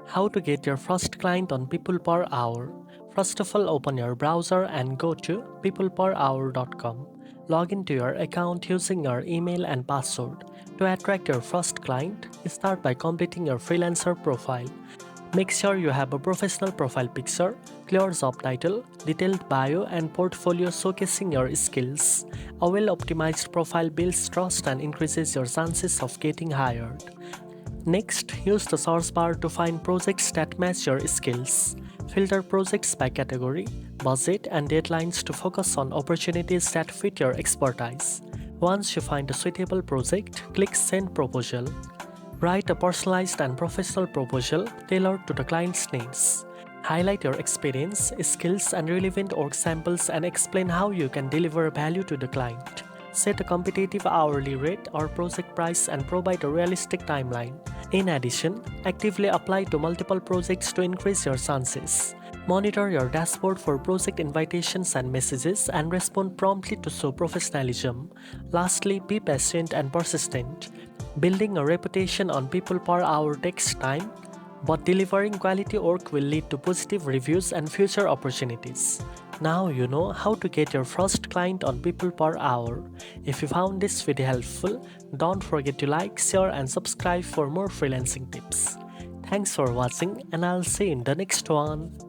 How to get your first client on PeoplePerHour. First of all, open your browser and go to peopleperhour.com. Log into your account using your email and password. To attract your first client, start by completing your freelancer profile. Make sure you have a professional profile picture, clear job title, detailed bio, and portfolio showcasing your skills. A well-optimized profile builds trust and increases your chances of getting hired. Next, use the search bar to find projects that match your skills. Filter projects by category, budget, and deadlines to focus on opportunities that fit your expertise. Once you find a suitable project, click Send Proposal. Write a personalized and professional proposal tailored to the client's needs. Highlight your experience, skills, and relevant work samples and explain how you can deliver value to the client. Set a competitive hourly rate or project price and provide a realistic timeline. In addition, actively apply to multiple projects to increase your chances. Monitor your dashboard for project invitations and messages and respond promptly to show professionalism. Lastly, be patient and persistent. Building a reputation on PeoplePerHour takes time, but delivering quality work will lead to positive reviews and future opportunities. Now you know how to get your first client on PeoplePerHour. If you found this video helpful, don't forget to like, share, and subscribe for more freelancing tips. Thanks for watching, and I'll see you in the next one.